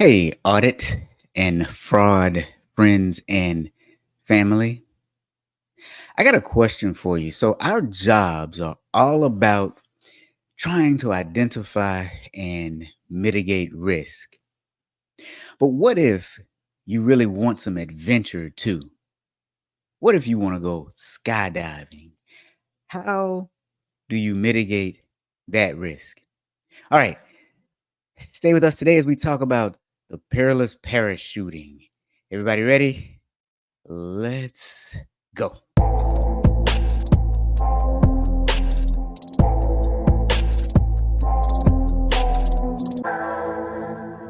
Hey, audit and fraud friends and family. I got a question for you. So, our jobs are all about trying to identify and mitigate risk. But what if you really want some adventure too? What if you want to go skydiving? How do you mitigate that risk? All right, stay with us today as we talk about the perilous parachuting. Everybody ready? Let's go.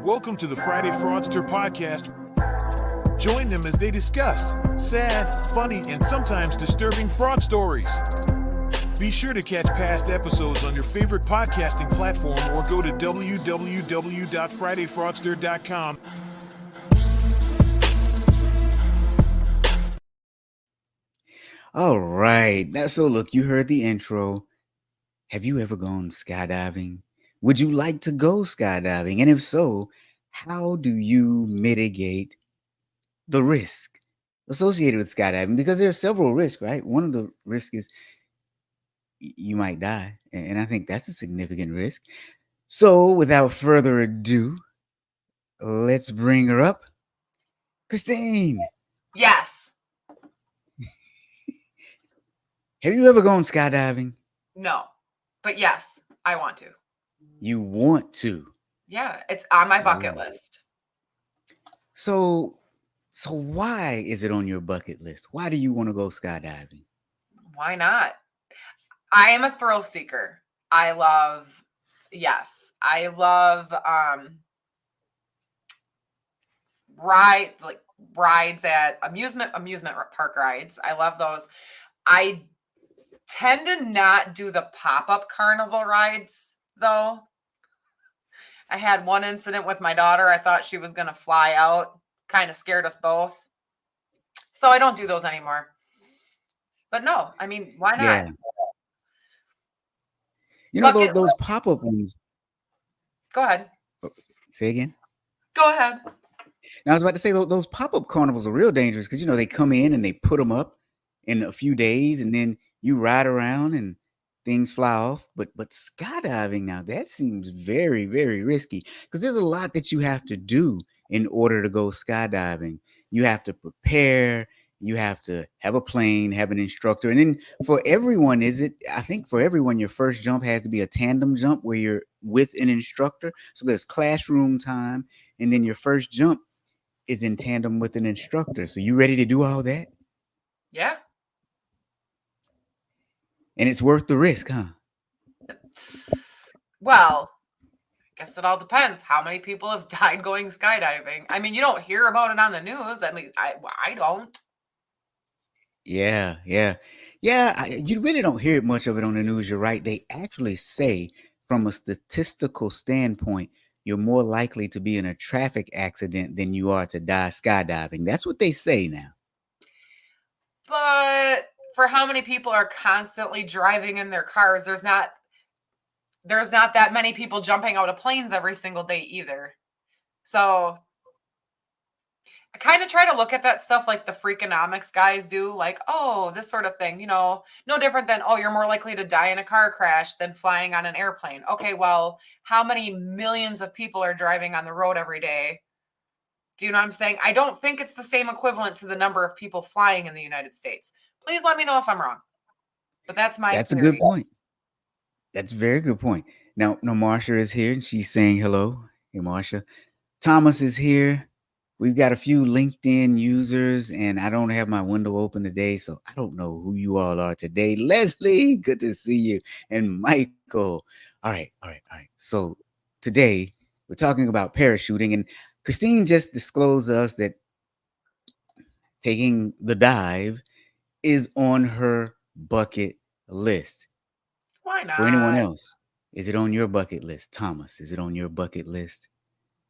Welcome to the Friday Fraudster podcast. Join them as they discuss sad, funny, and sometimes disturbing fraud stories. Be sure to catch past episodes on your favorite podcasting platform or go to www.fridayfraudster.com. All right. So look, you heard the intro. Have you ever gone skydiving? Would you like to go skydiving? And if so, how do you mitigate the risk associated with skydiving? Because there are several risks, right? One of the risks is you might die. And I think that's a significant risk. So without further ado, let's bring her up. Christine, Yes. have you ever gone skydiving? No. But yes, I want to. You want to. Yeah, it's on my bucket Ooh. list. So why is it on your bucket list? Why do you want to go skydiving? Why not? I am a thrill seeker. I love rides at amusement park rides. I love those. I tend to not do the pop-up carnival rides though. I had one incident with my daughter. I thought she was going to fly out. Kind of scared us both. So I don't do those anymore. But no, I mean, why not? Yeah. You know, those pop-up ones. Go ahead. Say again. Go ahead. Now, I was about to say those pop-up carnivals are real dangerous because, they come in and they put them up in a few days and then you ride around and things fly off. But skydiving now, that seems very, very risky because there's a lot that you have to do in order to go skydiving. You have to prepare. You have to have a plane, have an instructor. And then for everyone, I think for everyone, your first jump has to be a tandem jump where you're with an instructor. So there's classroom time. And then your first jump is in tandem with an instructor. So you ready to do all that? Yeah. And it's worth the risk, huh? Well, I guess it all depends. How many people have died going skydiving? I mean, you don't hear about it on the news. I mean, I don't. Yeah. You really don't hear much of it on the news. You're right. They actually say, from a statistical standpoint, you're more likely to be in a traffic accident than you are to die skydiving. That's what they say now. But for how many people are constantly driving in their cars, there's not that many people jumping out of planes every single day either. So I kind of try to look at that stuff like the Freakonomics guys do, like, oh, this sort of thing, no different than, oh, you're more likely to die in a car crash than flying on an airplane. Okay, well, how many millions of people are driving on the road every day? Do you know what I'm saying? I don't think it's the same equivalent to the number of people flying in the United States. Please let me know if I'm wrong. But that's my That's theory. a good point. That's a very good point. Now, Marsha is here and she's saying hello. Hey, Marsha. Thomas is here. We've got a few LinkedIn users, and I don't have my window open today, so I don't know who you all are today. Leslie, good to see you. And Michael. All right. So today we're talking about parachuting, and Christine just disclosed to us that taking the dive is on her bucket list. Why not? For anyone else, is it on your bucket list? Thomas, is it on your bucket list?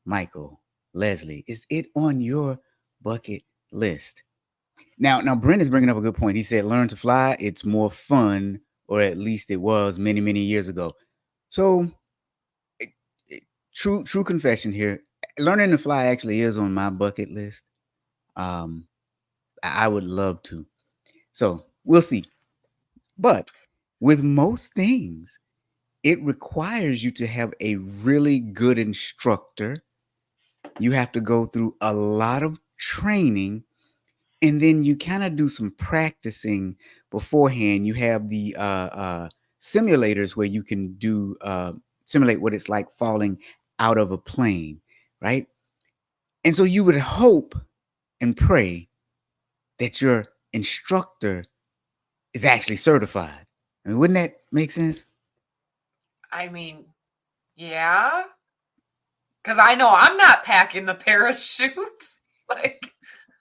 Michael, Leslie, is it on your bucket list? Now, Brent is bringing up a good point. He said, learn to fly. It's more fun, or at least it was many, many years ago. So, true confession here. learning to fly actually is on my bucket list. Um, I would love to. So we'll see. But with most things, it requires you to have a really good instructor. You have to go through a lot of training, and then you kind of do some practicing beforehand. You have the simulators where you can do simulate what it's like falling out of a plane, right? And so you would hope and pray that your instructor is actually certified. I mean, wouldn't that make sense? I mean, yeah. Because I know I'm not packing the parachute. Like,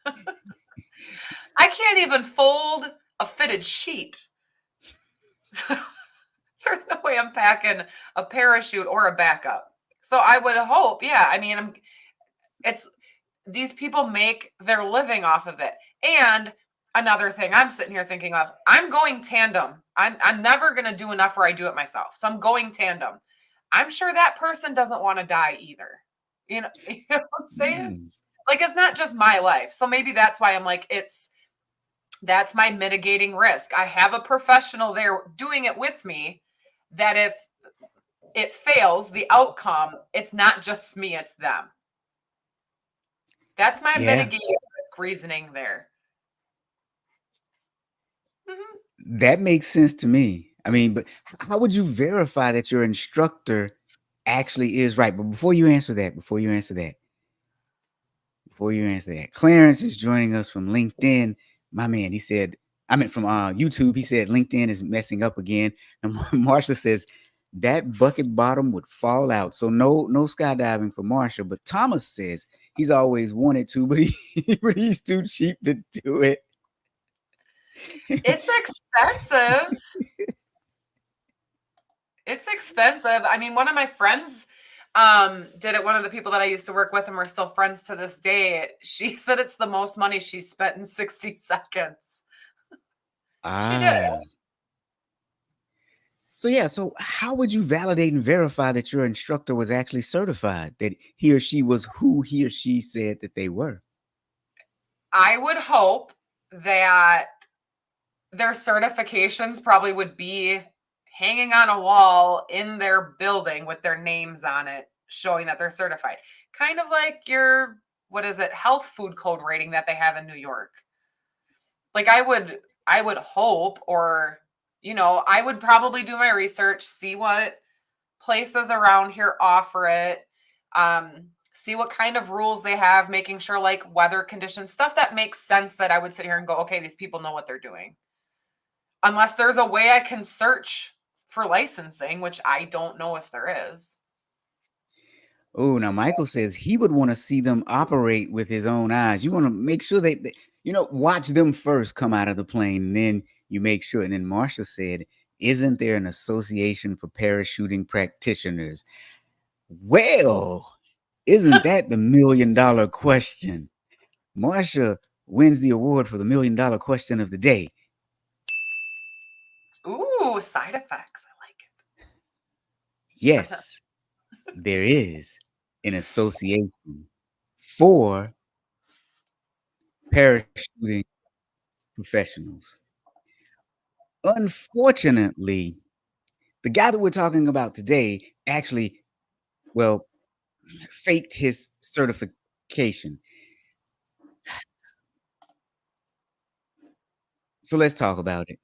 I can't even fold a fitted sheet. There's no way I'm packing a parachute or a backup. So I would hope, yeah. I mean, it's these people make their living off of it. And another thing I'm sitting here thinking of, I'm going tandem. I'm never gonna do enough where I do it myself. So I'm going tandem. I'm sure that person doesn't want to die either. You know what I'm saying? Mm. Like, it's not just my life. So maybe that's why I'm like, that's my mitigating risk. I have a professional there doing it with me, that if it fails, the outcome, it's not just me, it's them. That's my Yeah, mitigating risk reasoning there. Mhm. that makes sense to me. I mean, but how would you verify that your instructor actually is right? But before you answer that, Clarence is joining us from LinkedIn. My man, he said, I meant from YouTube. He said LinkedIn is messing up again. And Marsha says that bucket bottom would fall out. So no skydiving for Marsha. But Thomas says he's always wanted to, but but he's too cheap to do it. It's expensive. It's expensive. I mean, one of my friends did it. One of the people that I used to work with, and we're still friends to this day, she said it's the most money she spent in 60 seconds. She did. Ah. So yeah, so how would you validate and verify that your instructor was actually certified, that he or she was who he or she said that they were? I would hope that their certifications probably would be hanging on a wall in their building with their names on it, showing that they're certified. Kind of like your, what is it, health food code rating that they have in New York. Like, I would hope, or I would probably do my research, see what places around here offer it, see what kind of rules they have, making sure, like, weather conditions, stuff that makes sense, that I would sit here and go, okay, these people know what they're doing. Unless there's a way I can search for licensing, which I don't know if there is. Oh, now Michael says he would want to see them operate with his own eyes. You want to make sure watch them first come out of the plane, and then you make sure. And then Marsha said, isn't there an association for parachuting practitioners? Well, isn't that the $1 million question? Marsha wins the award for the $1 million question of the day. Ooh, side effects. I like it. Yes, there is an association for parachuting professionals. Unfortunately, the guy that we're talking about today actually, well, faked his certification. So let's talk about it.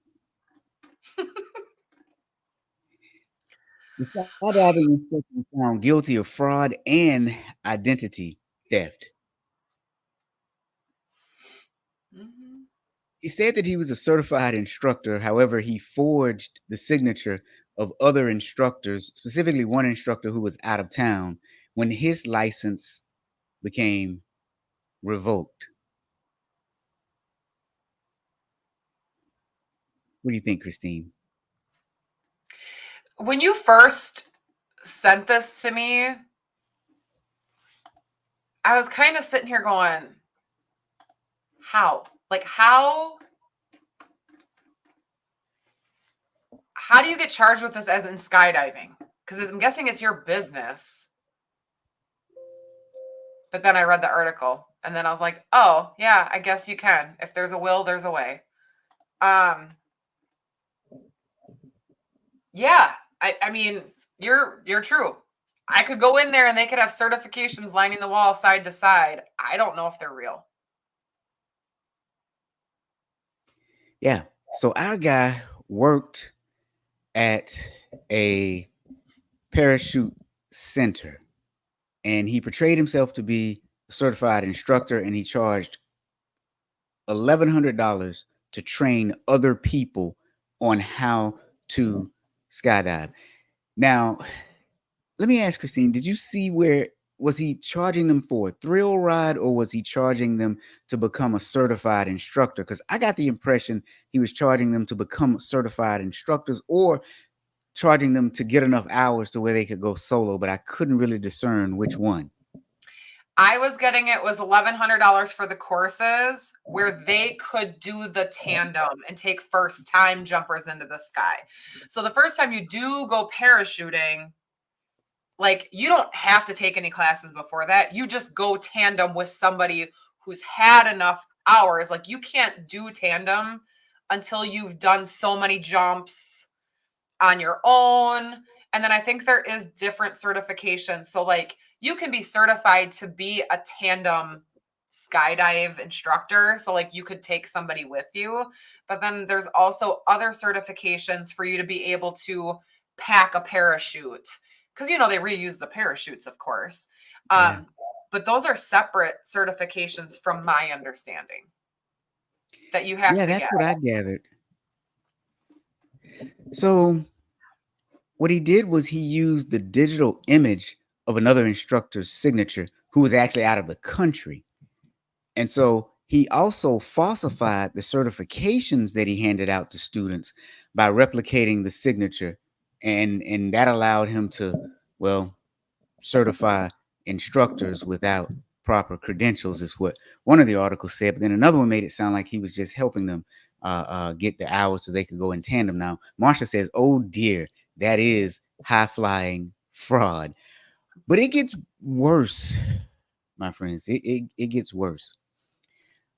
The skydiving instructor was found guilty of fraud and identity theft. Mhm. He said that he was a certified instructor. However, he forged the signature of other instructors, specifically one instructor who was out of town, when his license became revoked. What do you think, Christine? When you first sent this to me, I was kind of sitting here going, how? Like, how do you get charged with this as in skydiving? Because I'm guessing it's your business. But then I read the article and then I was like, oh, yeah, I guess you can. If there's a will, there's a way. Yeah, I mean, you're true. I could go in there and they could have certifications lining the wall side to side. I don't know if they're real. Yeah. So our guy worked at a parachute center and he portrayed himself to be a certified instructor and he charged $1,100 to train other people on how to skydive. Now, let me ask Christine, did you see where was he charging them for a thrill ride or was he charging them to become a certified instructor? Because I got the impression he was charging them to become certified instructors or charging them to get enough hours to where they could go solo, but I couldn't really discern which one. I was getting it was $1,100 for the courses where they could do the tandem and take first time jumpers into the sky. So the first time you do go parachuting, like you don't have to take any classes before that. You just go tandem with somebody who's had enough hours. Like you can't do tandem until you've done so many jumps on your own. And then I think there is different certifications. So like you can be certified to be a tandem skydive instructor. So like you could take somebody with you, but then there's also other certifications for you to be able to pack a parachute. Because they reuse the parachutes, of course. Yeah. But those are separate certifications from my understanding that you have Yeah, to that's get. what I gathered. So what he did was he used the digital image of another instructor's signature who was actually out of the country. And so he also falsified the certifications that he handed out to students by replicating the signature. And that allowed him to, well, certify instructors without proper credentials, is what one of the articles said. But then another one made it sound like he was just helping them get the hours so they could go in tandem. Now, Marsha says, oh dear, that is high flying fraud. But it gets worse, my friends. It gets worse.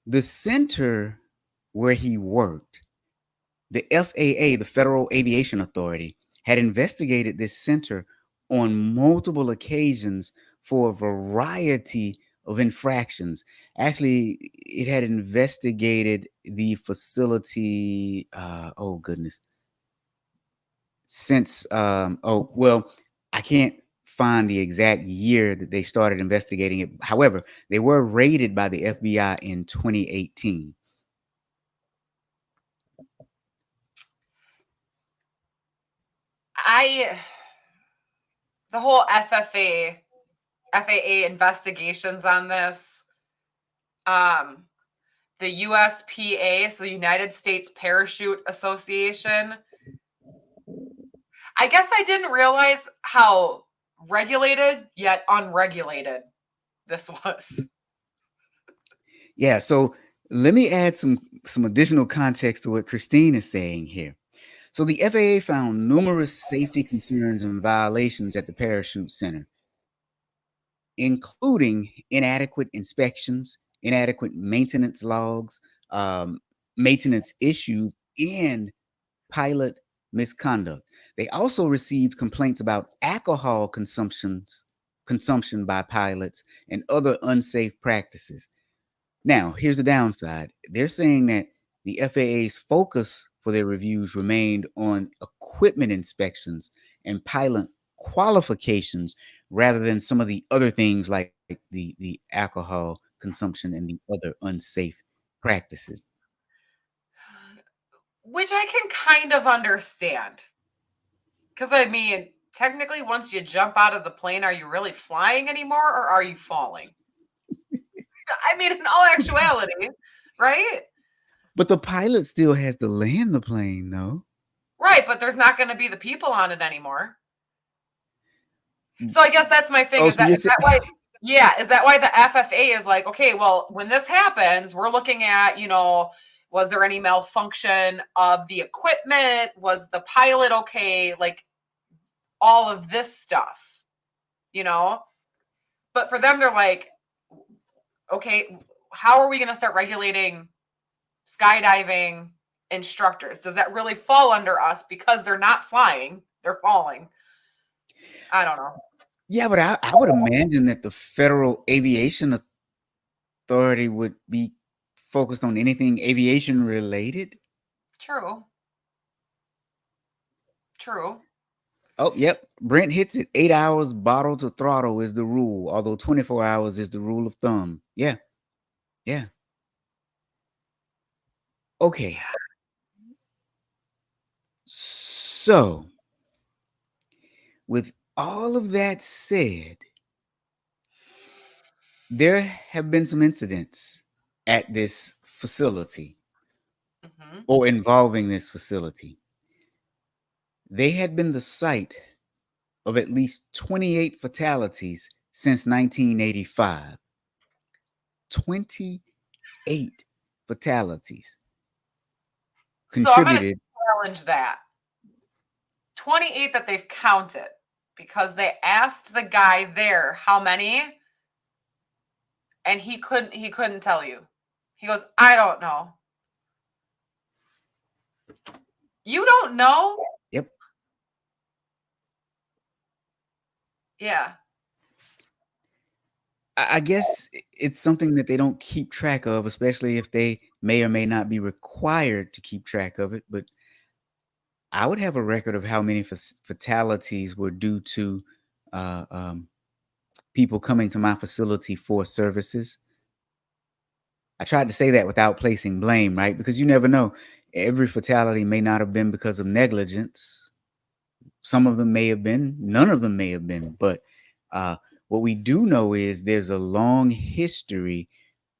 The center where he worked, the FAA, the Federal Aviation Authority, had investigated this center on multiple occasions for a variety of infractions. Actually, it had investigated the facility, oh goodness, since, I can't find the exact year that they started investigating it. However, they were raided by the FBI in 2018. The whole FAA investigations on this, the USPA, so the United States Parachute Association. I guess I didn't realize how regulated yet unregulated this was. Yeah, so let me add some additional context to what Christine is saying here. So the FAA found numerous safety concerns and violations at the parachute center, including inadequate inspections, inadequate maintenance logs, maintenance issues, and pilot misconduct. They also received complaints about alcohol consumption by pilots and other unsafe practices. Now, here's the downside. They're saying that the FAA's focus for their reviews remained on equipment inspections and pilot qualifications rather than some of the other things like the alcohol consumption and the other unsafe practices. Which I can kind of understand. Because, I mean, technically, once you jump out of the plane, are you really flying anymore or are you falling? I mean, in all actuality, right? But the pilot still has to land the plane, though. Right, but there's not going to be the people on it anymore. So I guess that's my thing. Oh, Is so you're that why? Yeah, is that why the FFA is like, okay, well, when this happens, we're looking at, was there any malfunction of the equipment? Was the pilot okay? Like all of this stuff, But for them, they're like, Okay, how are we going to start regulating skydiving instructors? Does that really fall under us because they're not flying, they're falling? I don't know. Yeah, but I would imagine that the Federal Aviation Authority would be focused on anything aviation related. True. True. Oh, yep. Brent hits it. 8 hours bottle to throttle is the rule, although 24 hours is the rule of thumb. Yeah. Yeah. Okay. So, with all of that said, there have been some incidents at this facility Mm-hmm. or involving this facility. They had been the site of at least 28 fatalities since 1985. 28 fatalities So I'm going to contributed. challenge that. 28 that they've counted because they asked the guy there how many, and he couldn't tell you. He goes, I don't know. You don't know? Yep. Yeah. I guess it's something that they don't keep track of, especially if they may or may not be required to keep track of it. But I would have a record of how many fatalities were due to uh, um, people coming to my facility for services. I tried to say that without placing blame, right? Because you never know. Every fatality may not have been because of negligence. Some of them may have been, none of them may have been. But what we do know is there's a long history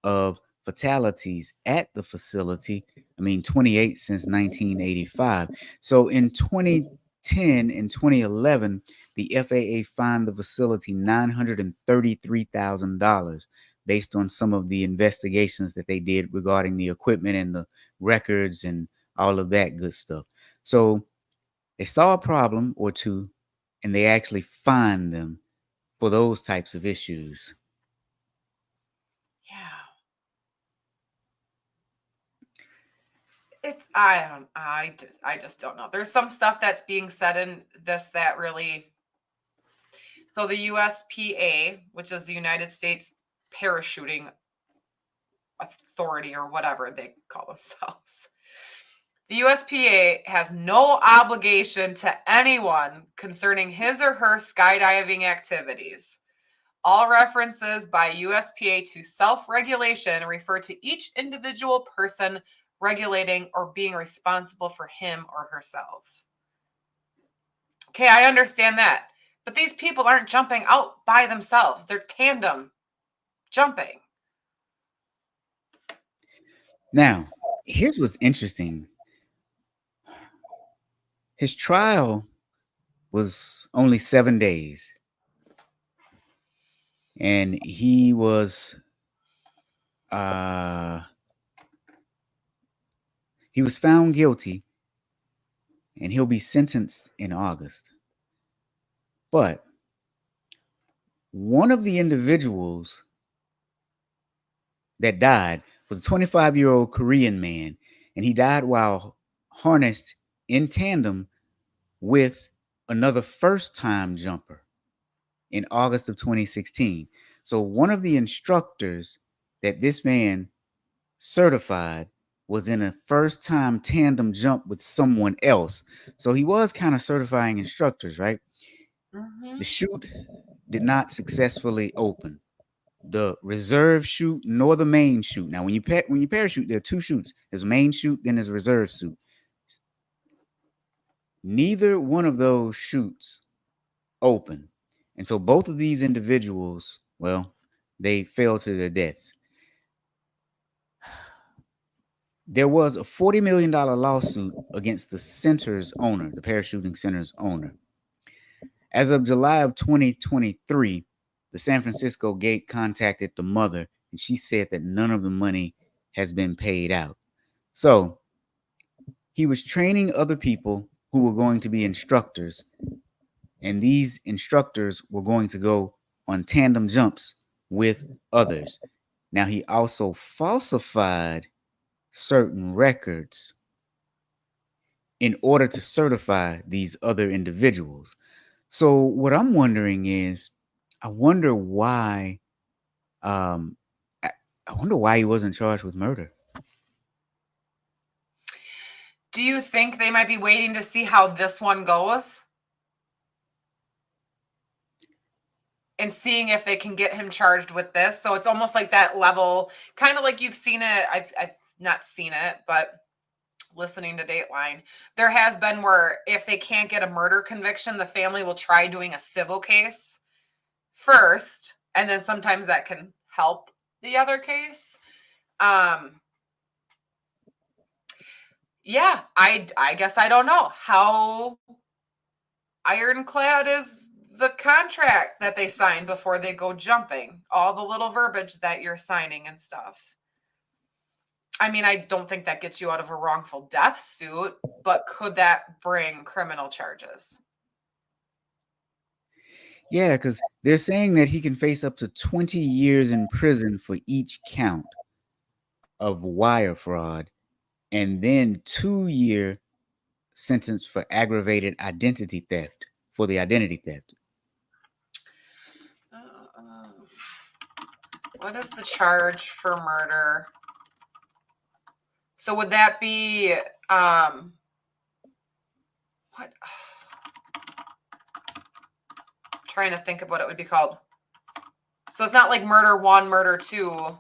of fatalities at the facility. I mean, 28 since 1985. So in 2010 and 2011, the FAA fined the facility $933,000 based on some of the investigations that they did regarding the equipment and the records and all of that good stuff. So they saw a problem or two and they actually fined them for those types of issues. Yeah. It's I just don't know. There's some stuff that's being said in this that really. So the USPA, which is the United States Parachuting Authority or whatever they call themselves. The USPA has no obligation to anyone concerning his or her skydiving activities. All references by USPA to self-regulation refer to each individual person regulating or being responsible for him or herself. Okay, I understand that. But these people aren't jumping out by themselves. They're tandem jumping. Now, here's what's interesting. His trial was only 7 days, and uh, he was found guilty, and he'll be sentenced in August. But one of the individuals that died was a 25-year-old Korean man, and he died while harnessed in tandem with another first-time jumper in August of 2016. So one of the instructors that this man certified was in a first-time tandem jump with someone else. So he was kind of certifying instructors, right? Mm-hmm. The chute did not successfully open. The reserve chute nor the main chute. Now, when you parachute, there are two chutes. There's a main chute, then there's a reserve chute. Neither one of those chutes open. And so both of these individuals, well, they fell to their deaths. There was a $40 million lawsuit against the center's owner, the parachuting center's owner. As of July of 2023, the San Francisco Gate contacted the mother, and she said that none of the money has been paid out. So he was training other people who were going to be instructors, and these instructors were going to go on tandem jumps with others. Now, he also falsified certain records in order to certify these other individuals. So, what I'm wondering is, I wonder why. Um, I, I wonder why he wasn't charged with murder. Do you think they might be waiting to see how this one goes? And seeing if they can get him charged with this. So it's almost like that level, kind of like you've seen it. I've not seen it, but listening to Dateline, there has been where if they can't get a murder conviction, the family will try doing a civil case first, and then sometimes that can help the other case. Yeah, I guess I don't know how ironclad is the contract that they sign before they go jumping, all the little verbiage that you're signing and stuff. I mean, I don't think that gets you out of a wrongful death suit, but could that bring criminal charges? Yeah, because they're saying that he can face up to 20 years in prison for each count of wire fraud, and then 2-year sentence for aggravated identity theft for the identity theft. Uh, what is the charge for murder? So would that be what? Trying to think of what it would be called. So it's not like murder 1, murder 2.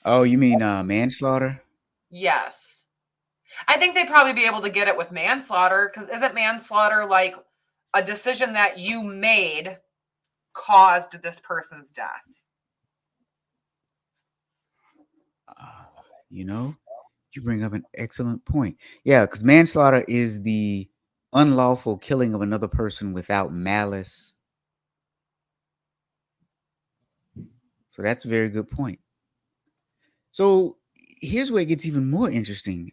Oh, you mean manslaughter? Yes. I think they'd probably be able to get it with manslaughter, because isn't manslaughter like a decision that you made caused this person's death? Uh, you know, you bring up an excellent point. Yeah, because manslaughter is the unlawful killing of another person without malice. So that's a very good point. So here's where it gets even more interesting.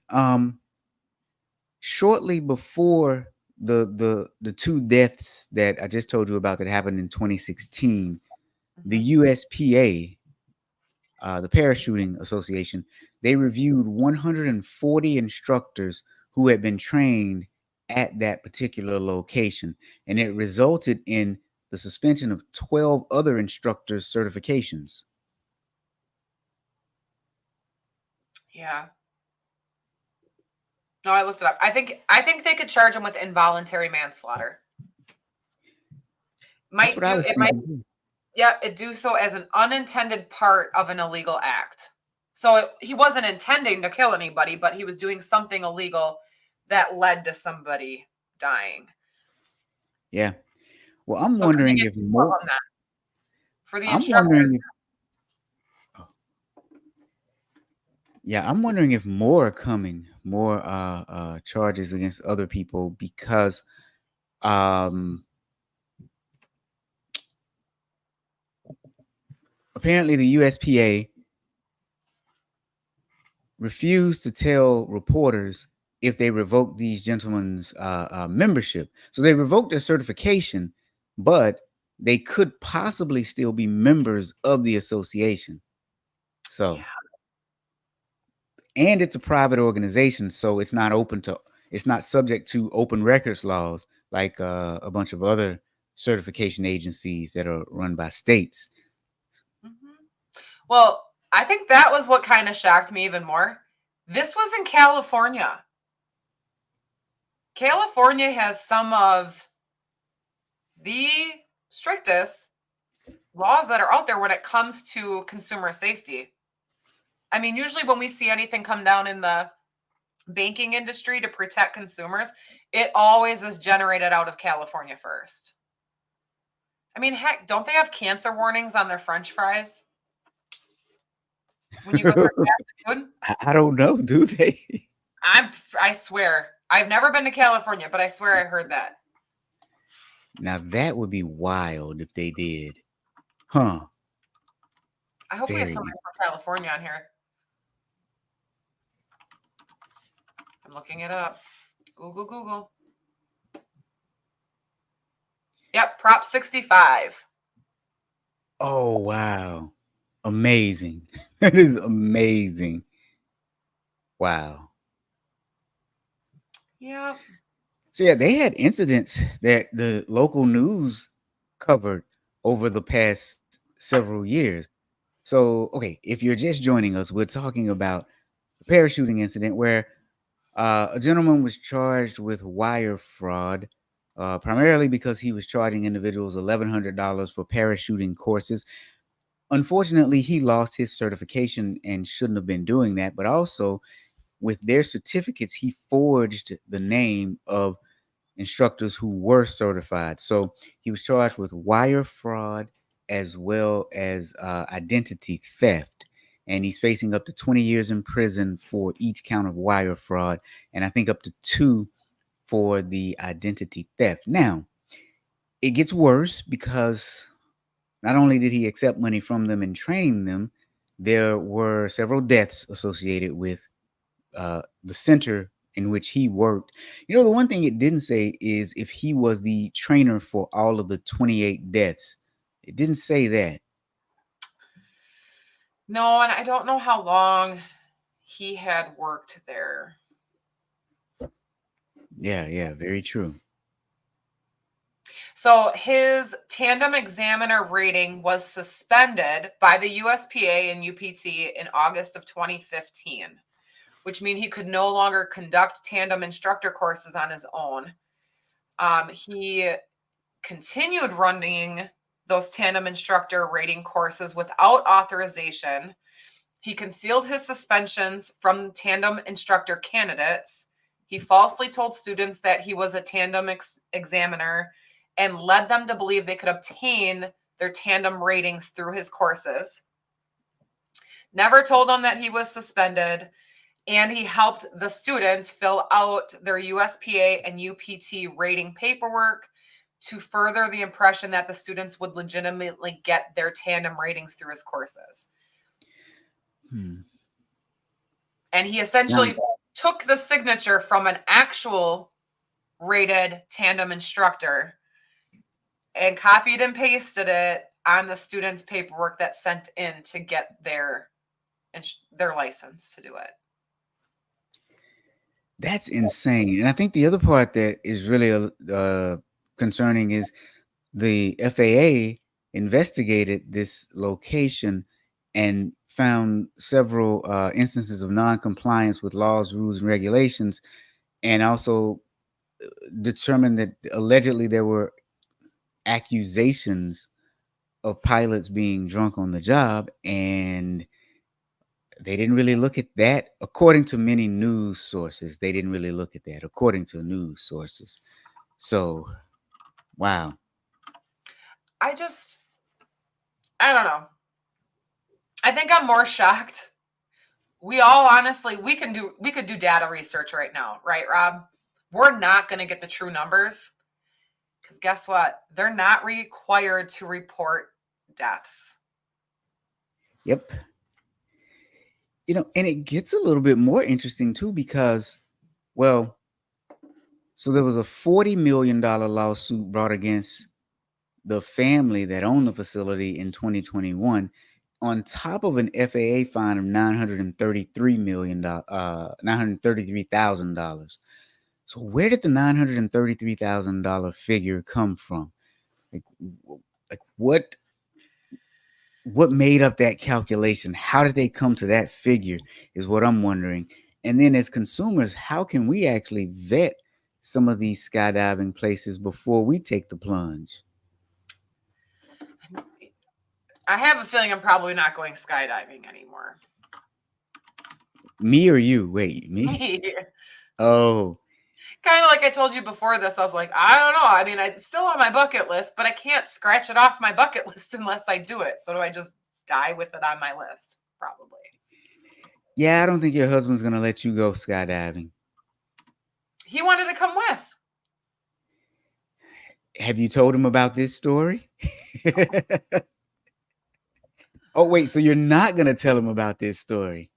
Shortly before the two deaths that I just told you about that happened in 2016, the USPA, the Parachuting Association, they reviewed 140 instructors who had been trained at that particular location, and it resulted in the suspension of 12 other instructors' certifications. Yeah. No, I looked it up. I think they could charge him with involuntary manslaughter. That's what I was thinking too. Yeah, it do so as an unintended part of an illegal act. So he wasn't intending to kill anybody, but he was doing something illegal that led to somebody dying. Yeah. Well, I'm So could they wondering get if more more. on that for the I'm instructors? wondering if. Yeah, I'm wondering if more are coming, more charges against other people because um apparently the USPA refused to tell reporters if they revoked these gentlemen's membership. So they revoked their certification, but they could possibly still be members of the association. So, and it's a private organization, so it's not subject to open records laws like a bunch of other certification agencies that are run by states. Mm-hmm. Well, I think that was what kind of shocked me even more. This was in California. California has some of the strictest laws that are out there when it comes to consumer safety. I mean, usually when we see anything come down in the banking industry to protect consumers, it always is generated out of California first. I mean, heck, don't they have cancer warnings on their French fries when you go through fast food? I don't know, do they? I swear, I've never been to California, but I swear I heard that. Now that would be wild if they did. Huh. I hope we have Very. somebody from California on here. I'm looking it up. Google. Yep, Prop 65. Oh, wow. amazing. That is amazing. Wow. Yeah. So yeah, they had incidents that the local news covered over the past several years. So, okay, if you're just joining us, we're talking about a parachuting incident where a gentleman was charged with wire fraud, primarily because he was charging individuals $1,100 for parachuting courses. Unfortunately, he lost his certification and shouldn't have been doing that. But also, with their certificates, he forged the name of instructors who were certified. So he was charged with wire fraud as well as identity theft. And he's facing up to 20 years in prison for each count of wire fraud, and I think up to 2 for the identity theft. Now, it gets worse because not only did he accept money from them and train them, there were several deaths associated with the center in which he worked. You know, the one thing it didn't say is if he was the trainer for all of the 28 deaths. It didn't say that. No, and I don't know how long he had worked there. Yeah, very true. So his tandem examiner rating was suspended by the USPA and UPT in August of 2015, which means he could no longer conduct tandem instructor courses on his own. He continued running those tandem instructor rating courses without authorization. He concealed his suspensions from tandem instructor candidates. He falsely told students that he was a tandem examiner and led them to believe they could obtain their tandem ratings through his courses. Never told them that he was suspended, and he helped the students fill out their USPA and UPT rating paperwork to further the impression that the students would legitimately get their tandem ratings through his courses. And he essentially took the signature from an actual rated tandem instructor and copied and pasted it on the student's paperwork that's sent in to get their license to do it. That's insane. And I think the other part that is really concerning is the FAA investigated this location and found several instances of non-compliance with laws, rules, and regulations, and also determined that allegedly there were accusations of pilots being drunk on the job, and they didn't really look at that. According to many news sources, they didn't really look at that, according to news sources. So, wow. I don't know. I think I'm more shocked. We all honestly, we could do data research right now, right, Rob? We're not going to get the true numbers because guess what? They're not required to report deaths. Yep. You know, and it gets a little bit more interesting too because, well, so there was a $40 million lawsuit brought against the family that owned the facility in 2021, on top of an FAA fine of $933,000. So where did the $933,000 figure come from? Like what made up that calculation? How did they come to that figure is what I'm wondering. And then as consumers, how can we actually vet some of these skydiving places before we take the plunge? I have a feeling I'm probably not going skydiving anymore. Me or you? Wait, me? Oh. Kind of like I told you before this, I was like, I don't know. I mean, it's still on my bucket list, but I can't scratch it off my bucket list unless I do it. So do I just die with it on my list? Probably. Yeah, I don't think your husband's going to let you go skydiving. He wanted to come with. Have you told him about this story? Oh, wait, so you're not going to tell him about this story?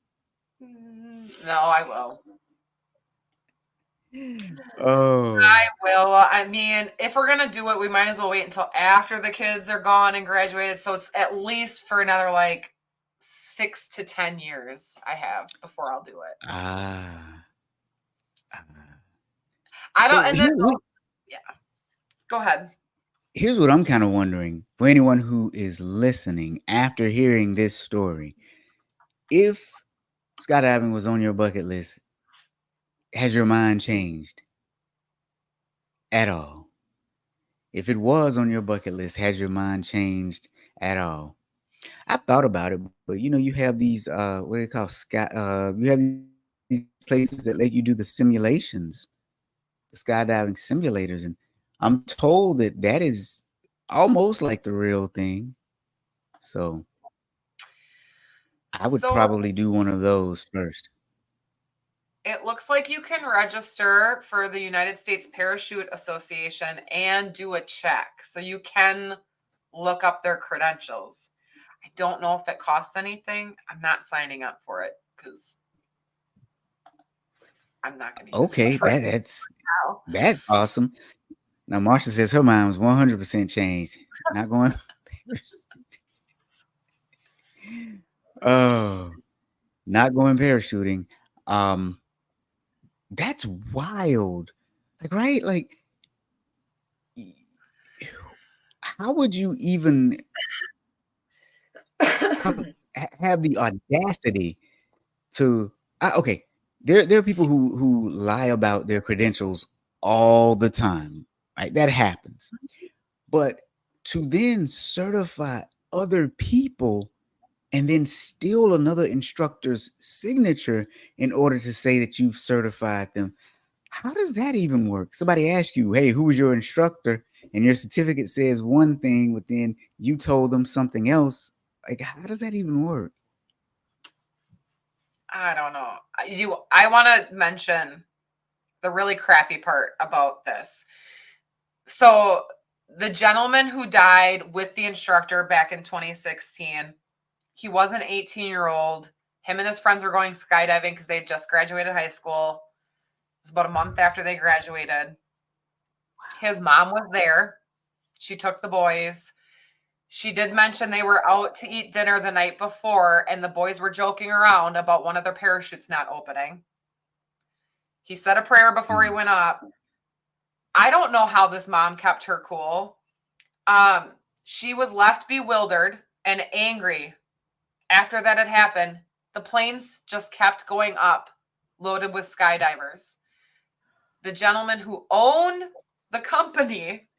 No, I will. Oh. I will. I mean, if we're going to do it, we might as well wait until after the kids are gone and graduated. So it's at least for another, like, 6 to 10 years I have before I'll do it. Ah. ah. I don't, So and then, yeah, go ahead. here's what I'm kind of wondering for anyone who is listening after hearing this story. If skydiving was on your bucket list, has your mind changed at all? If it was on your bucket list, has your mind changed at all? I've thought about it, but you know, you have these what do you call sky you have these places that let you do the simulations, the skydiving simulators, and I'm told that that is almost like the real thing. So I would So probably do one of those first. it looks like you can register for the United States Parachute Association and do a check. So you can look up their credentials. I don't know if it costs anything. I'm not signing up for it because I'm not going to use Okay, it right now. that's awesome. Now Marsha says her mind was 100% changed. Not going. Oh, not going parachuting. Um, that's wild. Like, right? Like, how would you even have the audacity to? Okay, there are people who lie about their credentials all the time. Right, that happens. But to then certify other people and then steal another instructor's signature in order to say that you've certified them. How does that even work? Somebody asks you, hey, who was your instructor? And your certificate says one thing, but then you told them something else. Like, how does that even work? I don't know. I want to mention the really crappy part about this. So the gentleman who died with the instructor back in 2016, he was an 18-year-old. Him and his friends were going skydiving because they had just graduated high school. It was about a month after they graduated. His mom was there. She took the boys. She did mention they were out to eat dinner the night before, and the boys were joking around about one of their parachutes not opening. He said a prayer before he went up. I don't know how this mom kept her cool. She was left bewildered and angry after that had happened. The planes just kept going up, loaded with skydivers. The gentleman who owned the company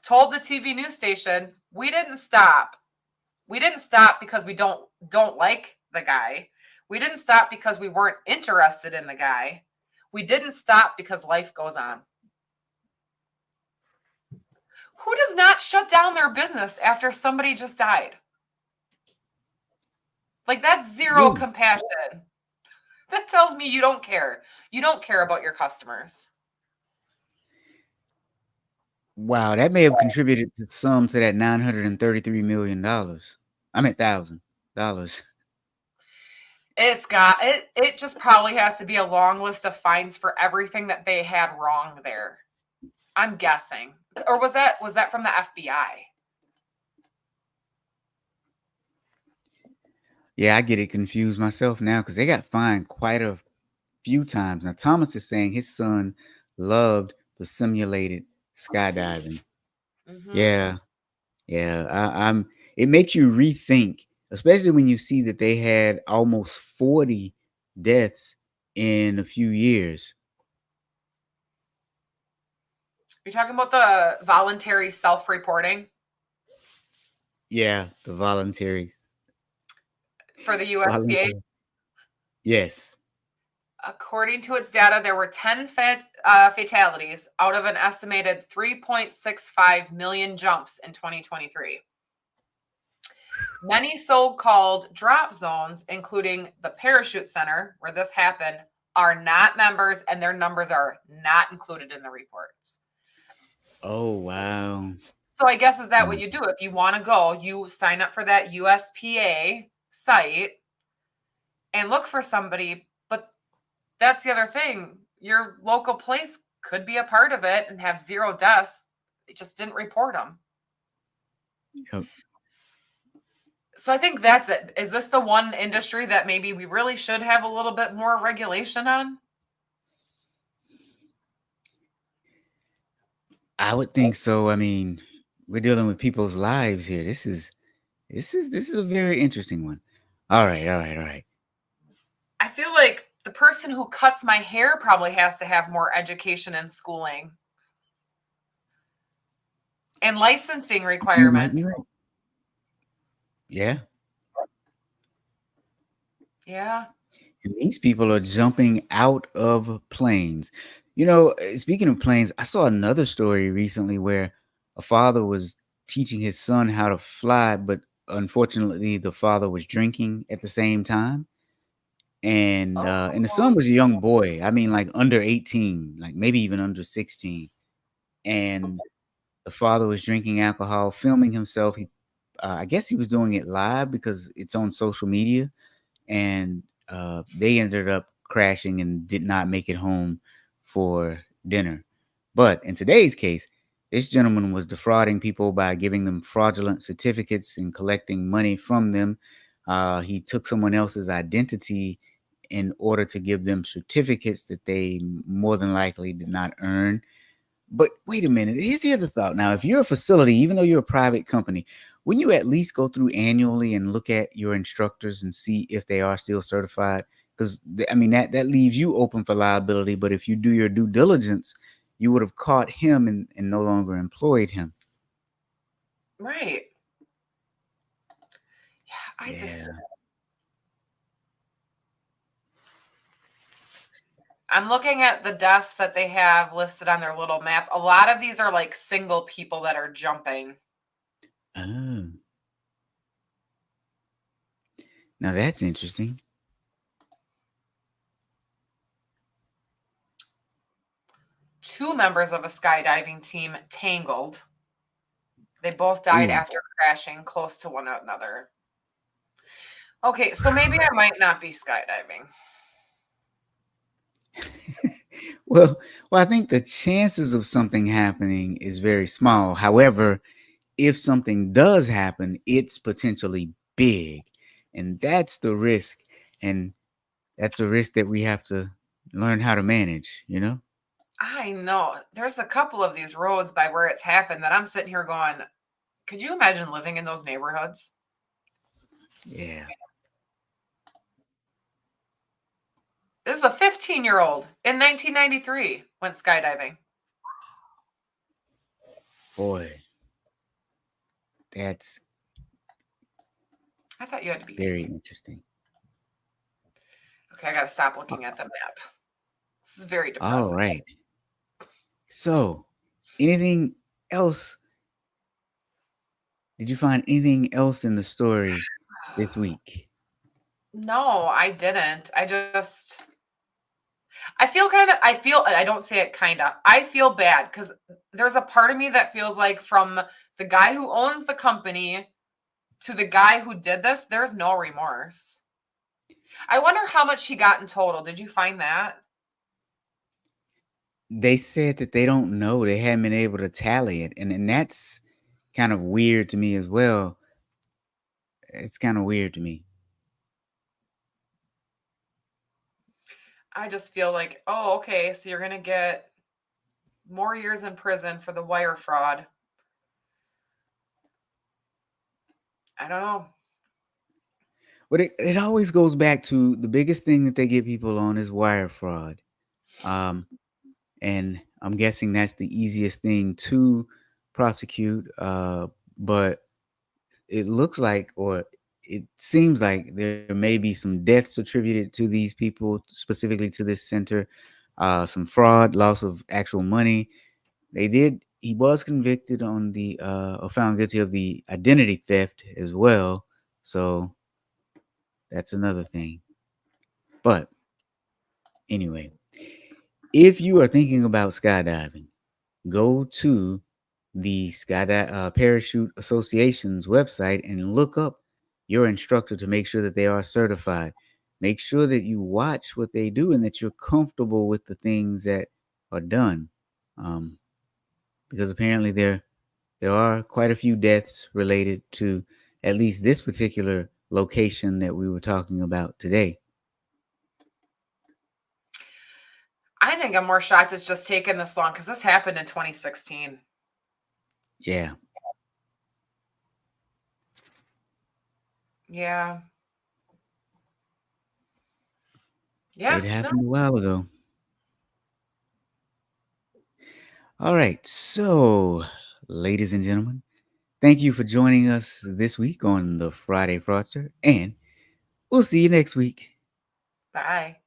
told the TV news station, "We didn't stop. We didn't stop because we don't like the guy. We didn't stop because we weren't interested in the guy. We didn't stop because life goes on." Who does not shut down their business after somebody just died? Like, that's zero compassion. That tells me you don't care. You don't care about your customers. Wow, that may have contributed to some to that $933 million. I mean, $1,000. It just probably has to be a long list of fines for everything that they had wrong there. I'm guessing. Or was that from the FBI? Yeah, I get it confused myself now because they got fined quite a few times. Now, Thomas is saying his son loved the simulated skydiving. Mm-hmm. Yeah, yeah. I'm. It makes you rethink, especially when you see that they had almost 40 deaths in a few years. You're talking about the voluntary self-reporting Yeah, the voluntaries. for the USPA. Yes. According to its data, there were 10 fatalities out of an estimated 3.65 million jumps in 2023. Many so-called drop zones, including the Parachute Center, where this happened, are not members, and their numbers are not included in the reports. Oh, wow. So I guess is that what you do? If you want to go, you sign up for that USPA site and look for somebody. But that's the other thing. Your local place could be a part of it and have 0 deaths. They just didn't report them. Yep. So I think that's it. Is this the one industry that maybe we really should have a little bit more regulation on? I would think so. I mean, we're dealing with people's lives here. This is a very interesting one. All right, all right, all right. I feel like the person who cuts my hair probably has to have more education and schooling and licensing You might be requirements. right. Yeah. Yeah. And these people are jumping out of planes. Speaking of planes, I saw another story recently where a father was teaching his son how to fly, but unfortunately, the father was drinking at the same time. And the son Oh, was a young boy. I mean, like under 18, like maybe even under 16. And the father was drinking alcohol, filming himself. I guess he was doing it live because it's on social media, and they ended up crashing and did not make it home for dinner. But in today's case, this gentleman was defrauding people by giving them fraudulent certificates and collecting money from them. He took someone else's identity in order to give them certificates that they more than likely did not earn. But wait a minute. Here's the other thought. Now, if you're a facility, even though you're a private company, wouldn't you at least go through annually and look at your instructors and see if they are still certified? Because I mean that leaves you open for liability. But if you do your due diligence, you would have caught him and no longer employed him. right. Yeah, Yeah. I'm looking at the deaths that they have listed on their little map. A lot of these are like single people that are jumping. Oh, now that's interesting. 2 members of a skydiving team tangled. They both died Ooh. after crashing close to one another. Okay, so maybe I might not be skydiving. well, I think the chances of something happening is very small. However, if something does happen, it's potentially big. And that's the risk. And that's a risk that we have to learn how to manage? I know. There's a couple of these roads by where it's happened that I'm sitting here going, could you imagine living in those neighborhoods? Yeah. This is a 15-year-old in 1993 went skydiving. Boy, that's I thought you had to be very 18. interesting. Okay, I got to stop looking at the map. This is very All depressing. right. So, anything else? Did you find anything else in the story this week? No, I didn't. I don't say it kind of. I feel bad because there's a part of me that feels like from the guy who owns the company to the guy who did this, there's no remorse. I wonder how much he got in total. Did you find that? They said that they don't know. They haven't been able to tally it. And that's kind of weird to me as well. It's kind of weird to me. I just feel like, oh, okay, so you're going to get more years in prison for the wire fraud. I don't know. But it always goes back to the biggest thing that they get people on is wire fraud. Um, and I'm guessing that's the easiest thing to prosecute. But it looks like, or it seems like there may be some deaths attributed to these people, specifically to this center, some fraud, loss of actual money. He was convicted on or found guilty of the identity theft as well. So that's another thing. But anyway, if you are thinking about skydiving, go to the Parachute Association's website and look up your instructor to make sure that they are certified. Make sure that you watch what they do and that you're comfortable with the things that are done, because apparently there are quite a few deaths related to at least this particular location that we were talking about today. I think I'm more shocked it's just taken this long because this happened in 2016. Yeah. Yeah. Yeah. It happened a while ago. All right. So, ladies and gentlemen, thank you for joining us this week on the Friday Fraudster, and we'll see you next week. Bye.